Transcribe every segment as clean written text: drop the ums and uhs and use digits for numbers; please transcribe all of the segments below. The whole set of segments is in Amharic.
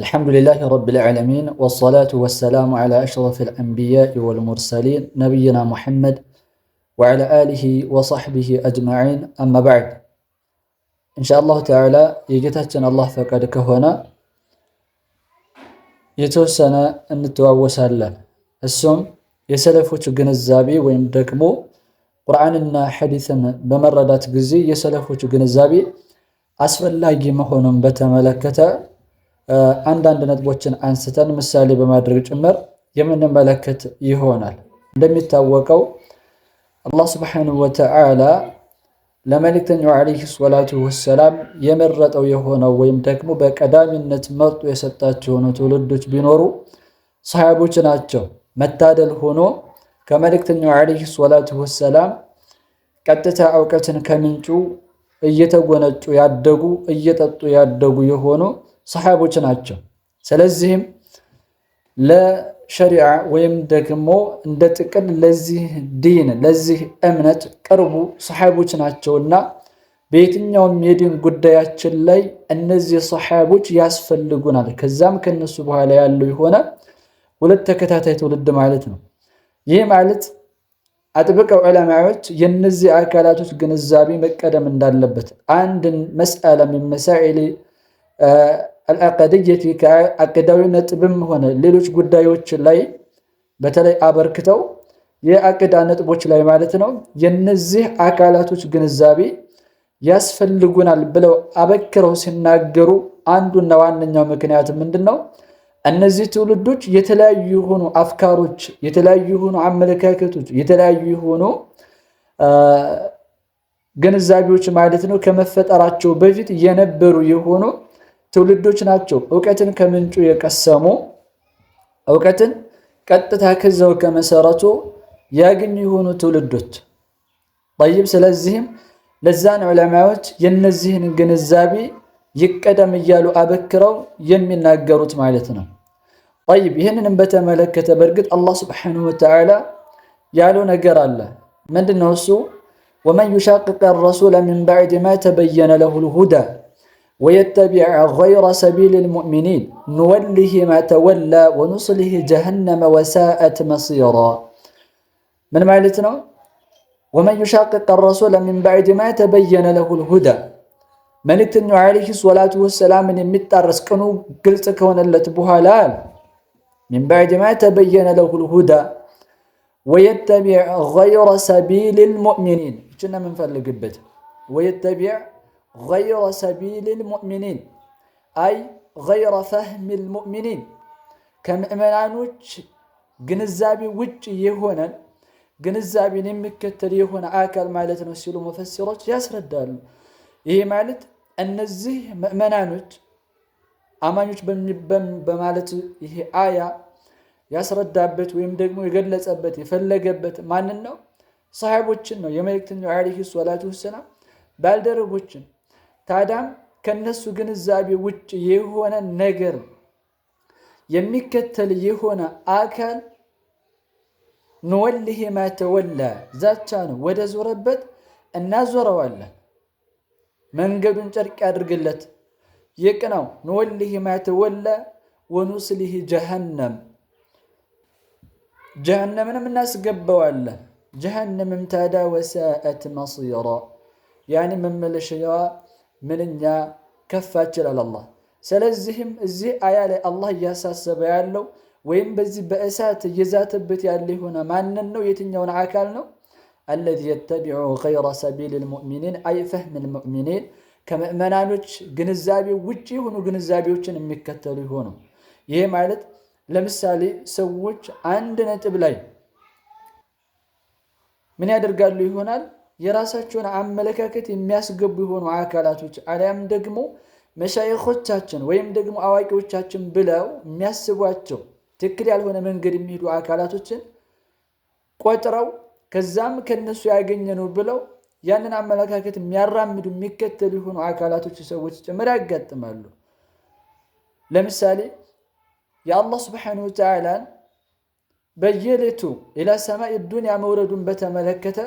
الحمد لله رب العالمين والصلاة والسلام على أشرف الأنبياء والمرسلين نبينا محمد وعلى آله وصحبه أجمعين أما بعد إن شاء الله تعالى يجتهجن الله فقد كهنا يتوسنا أن نتواوسها له السم يسلفوش جنزابي وين دكمو قرآننا حديثا بمردات جزي يسلفوش جنزابي أسفل لاجي مهونم بتملكته አንዳንድ ነጥቦችን አንስተን ምሳሌ በማድረግ ጭምር የምንመለከት ይሆናል። እንደሚታወቀው አላህ Subhanahu Wa Ta'ala ለመልእክተኛው አለይሂ ሰላቱ ወሰላም የመረጠው የሆነው ወይም ደግሞ በቀዳሚነት መርጦ የሰጣቸው ትውልዶች ቢኖሩ ሰሃቦች ናቸው። መታደል ሆኖ ከመልእክተኛው አለይሂ ሰላቱ ወሰላም ቀጥታ ዕውቀትን ከምንጩ እየተጎነጩ ያደጉ እየጠጡ ያደጉ የሆኑ ሰሃቦች ናቸው። ስለዚህም ለሸሪዓ ወይም ደግሞ እንደ ጥቅል ለዚህ ዲን ለዚህ እምነት ቅርቡ ሰሃቦች ናቸውና በየትኛውም የዲን ጉዳያችን ላይ እነዚህ ሰሃቦች ያስፈልጉናል። ከዛም ከነሱ በኋላ ያለው የሆነ ሁለት ተከታታይ ትውልድ ማለት ነው። ይህ ማለት አጥብቀው ዑለማዎች የነዚህ አካላቶች ግንዛቤ መቀደም እንዳለበት አንድን መስአላ ምን መሳኢል አልአቅድየቲ ከአቅዳዊ ነጥብም ሆነ ሌሎች ጉዳዮች ላይ በተለይ አበርክተው የአቅዳ ነጥቦች ላይ ማለት ነው የነዚህ አካላቶች ግንዛቤ ያስፈልጉናል ብለው አበክረው ሲናገሩ አንዱና ዋነኛው ምክንያት ምንድነው? እነዚህ ትውልዶች የተለያዩ የሆኑ አፍካሮች፣ የተለያዩ የሆኑ አመለካከቶች፣ የተለያዩ የሆኑ ግንዛቤዎች ማለት ነው ከመፈጠራቸው በፊት የነበሩ የሆኑ ትውልዶች ናቸው። ዕውቀትን ከምንጩ የቀሰሙ ዕውቀትን ቀጥታ ከዛው ከመሰረቱ ያገኙ የሆኑ ትውልዶች طيب ስለዚህም ለዛን ዑለማዎች የነዚህን ግንዛቤ ይቀደም እያሉ አበክረው የሚናገሩት ማለት ነው። طيب ይሄንንም በተመለከተ በርግጥ አላህ Subhanahu Wa Ta'ala ያለው ነገር አለ። ምንድነው እሱ? ومن يشاقق الرسول من بعد ما تبين له الهدى ويتبع غير سبيل المؤمنين نوله ما تولى ونصله جهنم وساءت مصيرا. من معناتنا ومن يشاقق الرسول من بعد ما تبين له الهدى ملكتنا عليه الصلاة والسلام من يمتارس كانوا قلت كونلت بهالال من بعد ما تبين له الهدى ويتبع غير سبيل المؤمنين كنا من فلقبت ويتبع غير سبيل المؤمنين أي غير فهم المؤمنين كمؤمنانوች ግንዛቤ ውጭ የሆነ ግንዛቤን የሚከተል የሆነ አካል ማለት ነው ሲሉ ሙፈሲሮች ያስረዳሉ። ይሄ ማለት እነዚህ ምእመናኖች አማኞች በማለት ይሄ አያ ያስረዳበት ወይም ደግሞ የገለጸበት የፈለገበት ማንን ነው? ሰሃቦችን ነው። የመልእክተኛው አለይሂ ሰላቱ ወሰላም ባልደረቦችን። ታዳም ከነሱ ግንዛቤ ውጭ የሆነ ነገር የሚከተል የሆነ አካል نوله ما تولى ዛቻ ነው። ወደ ዞረበት እናዞረዋለን። መንገዱን ጨርቅ ያድርግለት ይቅናው። نوله ما تولى ونصله جهنم جهنمንም እናስገባዋለን። جهنمም ታዳ وساءت مصيرا يعني መመለሻዋ ምንኛ ከፋች ይላል አላህ። ስለዚህም እዚህ አያ ላይ አላህ እያሳሰበ ያለው ወይም በዚህ በእሳት እየዛተበት ያለ የሆነ ማንን ነው? የትኛውን አካል ነው? الذي يتبع غير سبيل المؤمنين أي فهم المؤمنين ከመእመናኖች ግንዛቤ ውጪ የሆኑ ግንዛቤዎችን የሚከተሉ ይሆኑ። ይሄ ማለት ለምሳሌ ሰዎች አንድ ነጥብ ላይ ምን ያደርጋሉ ይሆናል? የራሳቸውን አመለካከት የሚያስገቡ የሆኑ አካላቶች አሊያም ደግሞ መሻይኾቻችን ወይም ደግሞ አዋቂዎቻችን ብለው የሚያስቧቸው ትክክል ያልሆነ መንገድ የሚሄዱ አካላቶችን ቆጥረው ከዛም ከነሱ ያገኘነው ብለው ያንን አመለካከት የሚያራምዱ የሚከተሉ የሆኑ አካላቶች ሰዎች ጭምር ያጋጥማሉ። ለምሳሌ የአላህ Subhanahu Wa Ta'ala በየሌቱ ኢላ ሰማይ ዱንያ መውረዱን በተመለከተ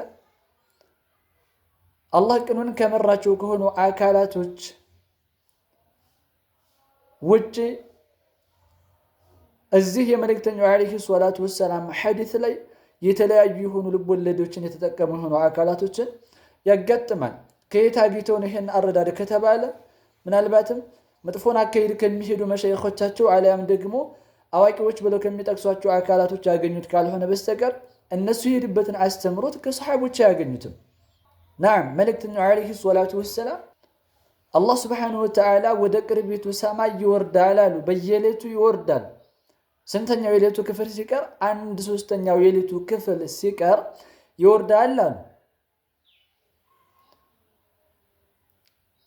አላህ ቅኑን ከመራቸው ከሆኑ አካላቶች ውጪ እዚህ የመልእክተኛው ዓለይሂ ሰላቱ ወሰላም ሐዲስ ላይ የተለያዩ የሆኑ ልቦለዶችን የተጠቀሙ የሆኑ አካላቶችን ያጋጥማል። ከየት አግኝተው ነው ይሄን አረዳድ ከተባለ ምናልባትም መጥፎን አካሄድ ከሚሄዱ መሸይኾቻቸው አሊያም ደግሞ አዋቂዎች ብለው ከሚጠቅሷቸው አካላቶች ያገኙት ካልሆነ በስተቀር እነሱ የሄዱበትን አስተምሮት ከሰሓቦች አያገኙትም። ናም መልእክተኛው ዓለይሂ ሰላቱ ወሰላም አላህ ስብሓነሁ ወተዓላ ወደ ቅርቢቱ ሰማይ ይወርዳል አሉ። በየሌቱ ይወርዳል። ስንተኛው የሌቱ ክፍል ሲቀር? 1/3 የሌቱ ክፍል ሲቀር ይወርዳል አሉ።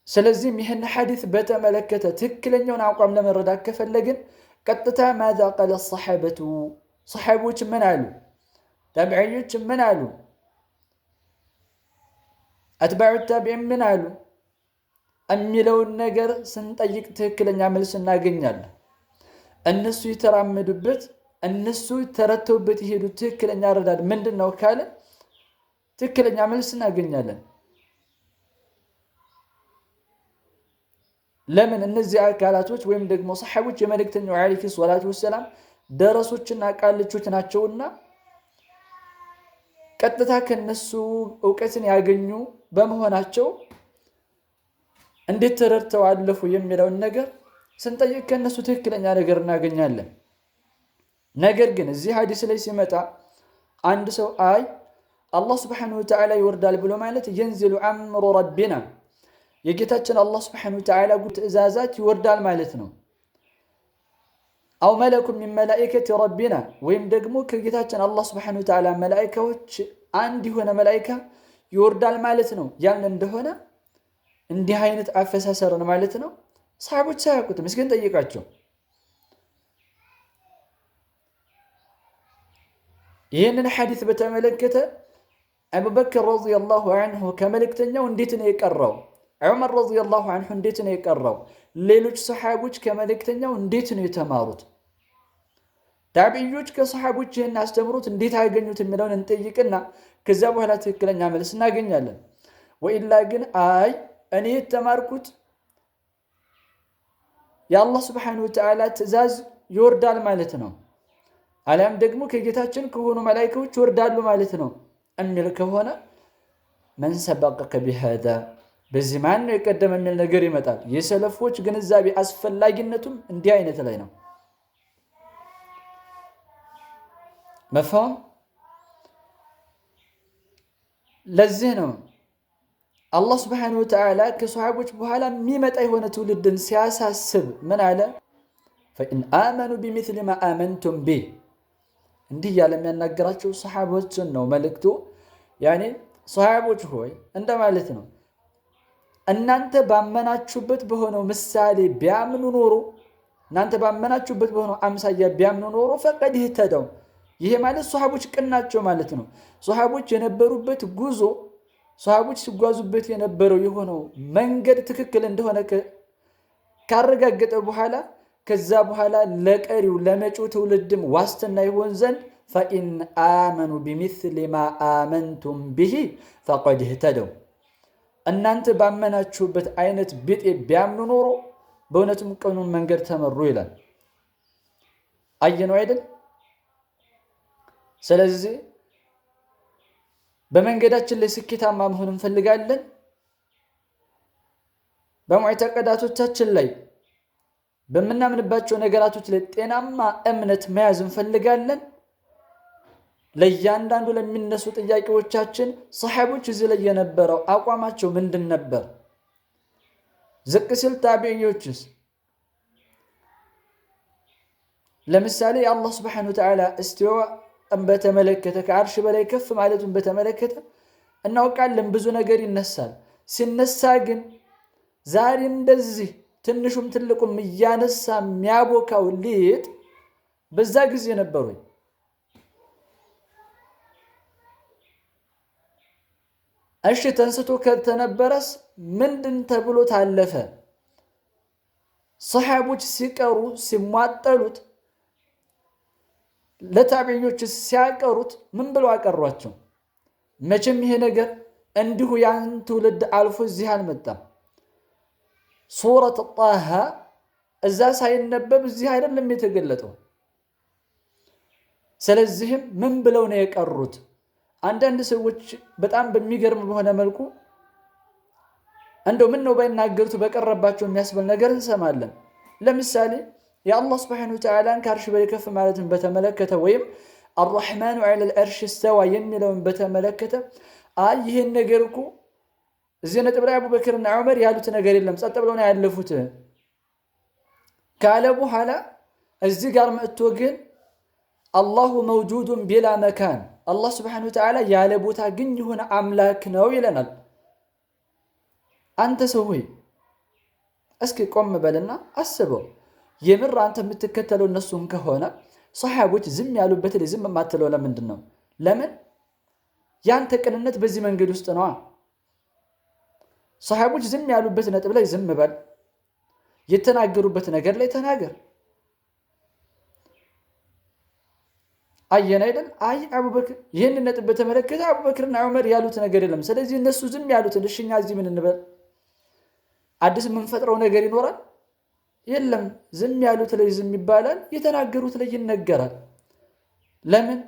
ስለዚህም ይህን ሐዲስ በተመለከተ ትክክለኛውን አቋም ለመረዳት ከፈለግን ቀጥታ ማዛ ቃለ ሰሓበቱ ሰሓቦች ምን አሉ፣ ታቢዕዮች ምን አሉ፣ አትባዑ ታቢዒን ምን አሉ የሚለውን ነገር ስንጠይቅ ትክክለኛ መልስ እናገኛለን። እነሱ የተራመዱበት እነሱ ተረተውበት የሄዱት ትክክለኛ አረዳድ ምንድን ነው ካለ ትክክለኛ መልስ እናገኛለን። ለምን? እነዚህ አካላቶች ወይም ደግሞ ሰሓቦች የመልእክተኛው ዓለይሂ ሰላቱ ወሰላም ደረሶችና ቃልቾች ናቸውና ቀጥታ ከነሱ እውቀትን ያገኙ በመሆናቸው እንዴት ተረድተው አለፉ የሚለውን ነገር ስንጠይቅ ከነሱ ትክክለኛ ነገር እናገኛለን። ነገር ግን እዚህ ሐዲስ ላይ ሲመጣ አንድ ሰው አይ አላህ ስብሓነሁ ወተዓላ ይወርዳል ብሎ ማለት የንዚሉ አምሩ ረቢና የጌታችን አላህ ስብሓነሁ ወተዓላ ትእዛዛት ይወርዳል ማለት ነው። አው መለኩ ሚን መላኢከቲ ረቢና ወይም ደግሞ ከጌታችን አላህ ስብሓነሁ ወተዓላ መላኢካዎች አንድ የሆነ መላኢካ ይወርዳል ማለት ነው ያን እንደሆነ እንዲህ አይነት አፈሳሰርን ማለት ነው ሰሓቦች ሳያውቁትም። እስኪ እንጠይቃቸው። ይህንን ሐዲስ በተመለከተ አቡበክር ረዲየላሁ ዐንሁ ከመልእክተኛው እንዴት ነው የቀራው? ዑመር ረዲየላሁ ዐንሁ እንዴት ነው የቀራው? ሌሎች ሰሓቦች ከመልእክተኛው እንዴት ነው የተማሩት? ታቢዕዮች ከሰሓቦች ይህን አስተምሩት እንዴት አገኙት የሚለውን እንጠይቅና ከዛ በኋላ ትክክለኛ መልስ እናገኛለን። ወኢላ ግን አይ እኔ የተማርኩት የአላህ ስብሓነሁ ወተዓላ ትእዛዝ ይወርዳል ማለት ነው አሊያም ደግሞ ከጌታችን ከሆኑ መላኢካዎች ይወርዳሉ ማለት ነው የሚል ከሆነ መን ሰበቀከ ቢሃዛ በዚህ ማን ነው የቀደመ የሚል ነገር ይመጣል። የሰለፎች ግንዛቤ አስፈላጊነቱም እንዲህ አይነት ላይ ነው። መፍሁም። ለዚህ ነው አላህ ስብሓነሁ ወተዓላ ከሰሓቦች በኋላ የሚመጣ የሆነ ትውልድን ሲያሳስብ ምን አለ? ፈኢን አመኑ ቢሚስሊ ማ አመንቱም ቢህ እንዲህ እያለ የሚያናገራቸው ሰሓቦችን ነው መልእክቱ። ያኔ ሰሓቦች ሆይ እንደማለት ነው እናንተ ባመናችሁበት በሆነው ምሳሌ ቢያምኑ ኖሮ እናንተ ባመናችሁበት በሆነው አምሳያ ቢያምኑ ኖሮ ፈቀድ ይህተደው። ይሄ ማለት ሰሓቦች ቅን ናቸው ማለት ነው። ሰሓቦች የነበሩበት ጉዞ ሰሃቦች ሲጓዙበት የነበረው የሆነው መንገድ ትክክል እንደሆነ ካረጋገጠ በኋላ ከዛ በኋላ ለቀሪው ለመጪው ትውልድም ዋስትና ይሆን ዘንድ ፈኢን አመኑ ቢሚስሊ ማ አመንቱም ቢሂ ፈቀድ እህተደው እናንተ ባመናችሁበት አይነት ቢጤ ቢያምኑ ኖሮ በእውነትም ቀኑን መንገድ ተመሩ ይላል። አየነው አይደል? ስለዚህ በመንገዳችን ላይ ስኬታማ መሆን እንፈልጋለን። በሙዕተቀዳቶቻችን ላይ በምናምንባቸው ነገራቶች ላይ ጤናማ እምነት መያዝ እንፈልጋለን። ለእያንዳንዱ ለሚነሱ ጥያቄዎቻችን ሰሓቦች እዚህ ላይ የነበረው አቋማቸው ምንድን ነበር? ዝቅ ሲል ታቢዕዮችስ? ለምሳሌ የአላህ ስብሓነሁ ወተዓላ እስቲዋ በተመለከተ ከአርሽ በላይ ከፍ ማለቱን በተመለከተ እናውቃለን። ብዙ ነገር ይነሳል። ሲነሳ ግን ዛሬ እንደዚህ ትንሹም ትልቁም እያነሳ የሚያቦካው ሊጥ በዛ ጊዜ ነበሩ። እሺ ተንስቶ ከተነበረስ ምንድን ተብሎ ታለፈ? ሰሓቦች ሲቀሩ ሲሟጠሉት ለታቢዕዮች ሲያቀሩት ምን ብለው አቀሯቸው? መቼም ይሄ ነገር እንዲሁ ያን ትውልድ አልፎ እዚህ አልመጣም። ሱረት ጣሃ እዛ ሳይነበብ እዚህ አይደለም የተገለጠው። ስለዚህም ምን ብለው ነው የቀሩት? አንዳንድ ሰዎች በጣም በሚገርም በሆነ መልኩ እንደው ምን ነው ባይናገሩት በቀረባቸው የሚያስብል ነገር እንሰማለን። ለምሳሌ የአላህ ሱብሓነሁ ወተዓላን ከአርሽ በላይ ከፍ ማለትን በተመለከተ ወይም አርረሕማኑ ዐለል ዐርሽ እስተዋ የሚለውን በተመለከተ አይ ይህን ነገር እኮ እዚህ ነጥብ ላይ አቡበክርና ዑመር ያሉት ነገር የለም ጸጥ ብለው ነው ያለፉት ካለ በኋላ እዚህ ጋር መጥቶ ግን አላሁ መውጁዱን ቢላ መካን አላህ ሱብሓነሁ ወተዓላ ያለ ቦታ ግን የሆነ አምላክ ነው ይለናል። አንተ ሰው ሆይ እስኪ ቆም በልና አስበው። የምር አንተ የምትከተለው እነሱን ከሆነ ሰሓቦች ዝም ያሉበት ላይ ዝም የማትለው ለምንድን ነው? ለምን? ያንተ ቅንነት በዚህ መንገድ ውስጥ ነዋ። ሰሓቦች ዝም ያሉበት ነጥብ ላይ ዝም በል፣ የተናገሩበት ነገር ላይ ተናገር። አየን አይደል? አይ አቡበክር ይህን ነጥብ በተመለከተ አቡበክርና ዑመር ያሉት ነገር የለም፣ ስለዚህ እነሱ ዝም ያሉትን እሺ እኛ እዚህ ምን እንበል? አዲስ የምንፈጥረው ነገር ይኖራል? የለም። ዝም ያሉት ላይ ዝም ይባላል፣ የተናገሩት ላይ ይነገራል። ለምን?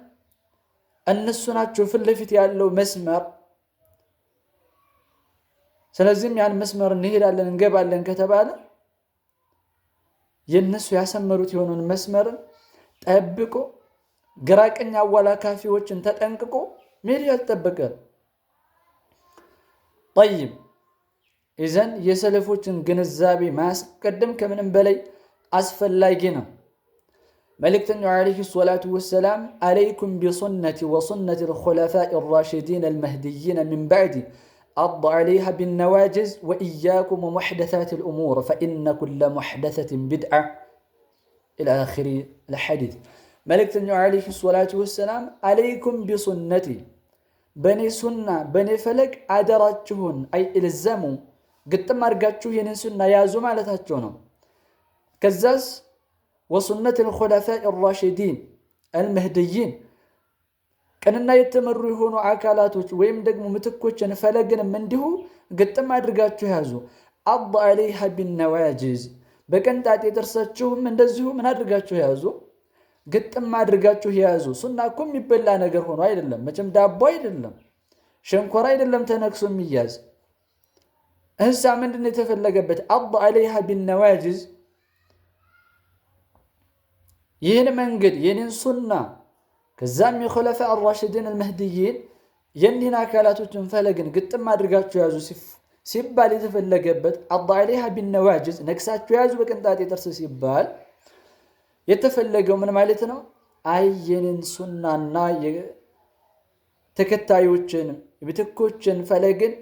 እነሱ ናቸው ፊት ለፊት ያለው መስመር። ስለዚህም ያን መስመር እንሄዳለን እንገባለን ከተባለ የነሱ ያሰመሩት የሆነውን መስመርን ጠብቆ ግራቀኝ አወላካፊዎችን ተጠንቅቆ መሄድ ያልጠበቃል። ጠይብ ኢዘን የሰለፎችን ግንዛቤ ማስቀደም ከምንም በላይ አስፈላጊ ነው። መልእክተኛው ዓለይሂ ሰላቱ ወሰላም አለይኩም ቢሱነቲ ወሱነቲ ልኹለፋኢ ራሽዲን አልመህዲይን ሚን ባዕዲ አድ ዓለይሃ ቢነዋጅዝ ወኢያኩም ወሙሕደሳት ልእሙር ፈኢነ ኩለ ሙሕደሰትን ቢድዓ ኢላ አኺሪ ልሐዲት። መልእክተኛው ዓለይሂ ሰላቱ ወሰላም አለይኩም ቢሱነቲ በኔ ሱና በኔ ፈለግ አደራችሁን አይ ኢልዘሙ ግጥም አድርጋችሁ የኔን ሱና ያዙ ማለታቸው ነው። ከዛስ ወሱነት ልኹለፋኢ ራሽዲን አልመህድይን ቅንና የተመሩ የሆኑ አካላቶች ወይም ደግሞ ምትኮችን ፈለግንም እንዲሁ ግጥም አድርጋችሁ ያዙ። አድ ዓለይሃ ቢነዋጅዝ በቀንጣጤ ጥርሳችሁም እንደዚሁ ምን አድርጋችሁ ያዙ? ግጥም አድርጋችሁ ያዙ። ሱና እኮ የሚበላ ነገር ሆኖ አይደለም፣ መቼም ዳቦ አይደለም፣ ሸንኮራ አይደለም ተነክሶ የሚያዝ። እህሳ ምንድን ነው የተፈለገበት? አድ ዓለይሃ ቢነዋጅዝ ይህን መንገድ የኔን ሱና ከዛም የኹለፋ አራሽዲን አልመህዲይን የኒህን አካላቶችን ፈለግን ግጥም አድርጋችሁ ያዙ ሲባል የተፈለገበት አድ ዓለይሃ ቢነዋጅዝ ነክሳችሁ ያዙ በቅንጣጤ ጥርስ ሲባል የተፈለገው ምን ማለት ነው? አይ የኔን ሱናና ተከታዮችን የምትኮችን ፈለግን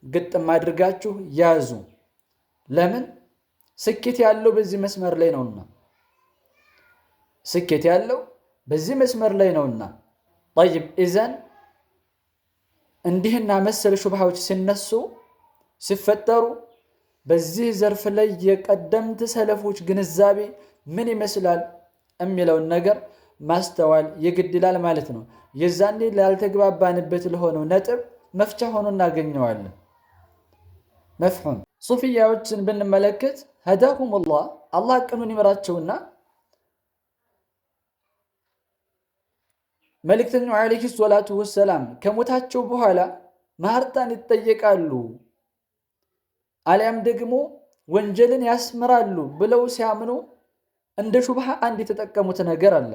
ግጥም አድርጋችሁ ያዙ። ለምን? ስኬት ያለው በዚህ መስመር ላይ ነውና፣ ስኬት ያለው በዚህ መስመር ላይ ነውና። ጠይብ ኢዘን እንዲህና መሰል ሹብሃዎች ሲነሱ ሲፈጠሩ በዚህ ዘርፍ ላይ የቀደምት ሰለፎች ግንዛቤ ምን ይመስላል የሚለውን ነገር ማስተዋል የግድ ይላል ማለት ነው። የዛኔ ላልተግባባንበት ለሆነው ነጥብ መፍቻ ሆኖ እናገኘዋለን። መፍሁም ሱፊያዎችን ብንመለከት ሀዳሁሙላህ አላህ ቀኑን ይመራቸውና መልእክተኛው ዓለይሂ ሰላቱ ወሰላም ከሞታቸው በኋላ ማህርታን ይጠየቃሉ አሊያም ደግሞ ወንጀልን ያስምራሉ ብለው ሲያምኑ እንደ ሹብሃ አንድ የተጠቀሙት ነገር አለ።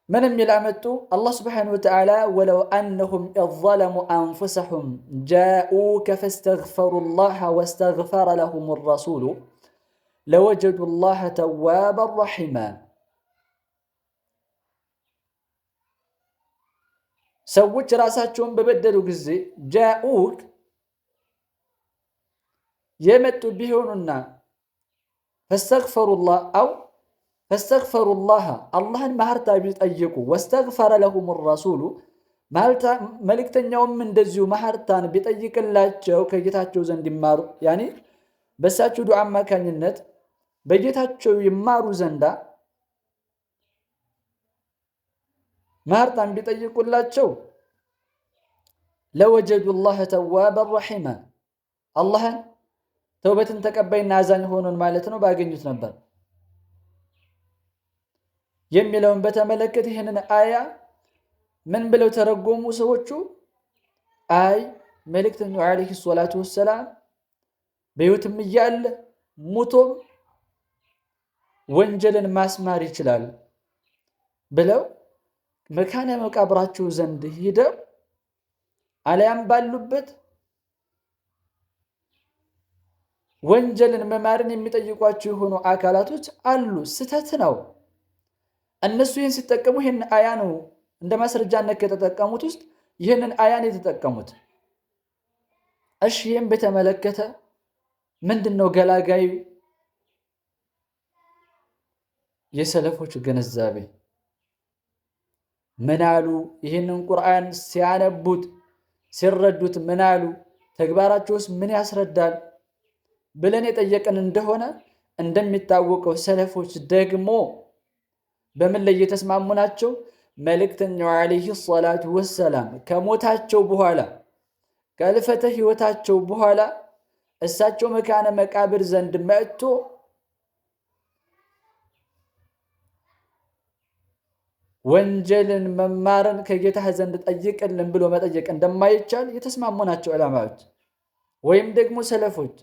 ምንም ይላመጡ አላህ ስብሓነሁ ወተዓላ ወለው አነሁም ኢዝ ዘለሙ አንፉሰሁም ጃኡከ ፈስተግፈሩላህ ወስተግፈረ ለሁም ረሱሉ ለወጀዱላህ ተዋበን ረሒማ። ሰዎች ራሳቸውን በበደሉ ጊዜ ጃኡክ የመጡ ቢሆኑና ፈስተግፈሩላህ አው ፈስተግፈሩላህ አላህን ማህርታ ቢጠይቁ ወስተግፈረ ለሁም ረሱሉ መልእክተኛውም እንደዚሁ ማህርታን ቢጠይቅላቸው ከጌታቸው ዘንድ ይማሩ ያኔ በሳቸው ዱዓ አማካኝነት በጌታቸው ይማሩ ዘንዳ ማህርታን ቢጠይቁላቸው ለወጀዱላህ ተዋበን ረሒማ አላህን ተውበትን ተቀባይና አዛኝ ሆኖን ማለት ነው ባገኙት ነበር። የሚለውን በተመለከተ ይህንን አያ ምን ብለው ተረጎሙ ሰዎቹ? አይ መልእክተኛው ዓለይሂ ሰላቱ ወሰላም በሕይወትም እያለ ሙቶም ወንጀልን ማስማር ይችላል ብለው መካነ መቃብራቸው ዘንድ ሂደው አልያም ባሉበት ወንጀልን መማርን የሚጠይቋቸው የሆኑ አካላቶች አሉ። ስተት ነው። እነሱ ይህን ሲጠቀሙ ይህን አያ ነው እንደ ማስረጃነት ከተጠቀሙት ውስጥ ይህንን አያን የተጠቀሙት። እሺ ይህም በተመለከተ ምንድነው ገላጋዩ? የሰለፎች ግንዛቤ ምናሉ? ይህንን ቁርአን ሲያነቡት ሲረዱት ምናሉ? ተግባራቸውስ ምን ያስረዳል ብለን የጠየቅን እንደሆነ እንደሚታወቀው ሰለፎች ደግሞ በምን ላይ የተስማሙ ናቸው? መልእክተኛው ዓለይሂ ሰላቱ ወሰላም ከሞታቸው በኋላ ከእልፈተ ሕይወታቸው በኋላ እሳቸው መካነ መቃብር ዘንድ መጥቶ ወንጀልን መማርን ከጌታህ ዘንድ ጠይቅልን ብሎ መጠየቅ እንደማይቻል የተስማሙ ናቸው ዑለማዎች ወይም ደግሞ ሰለፎች።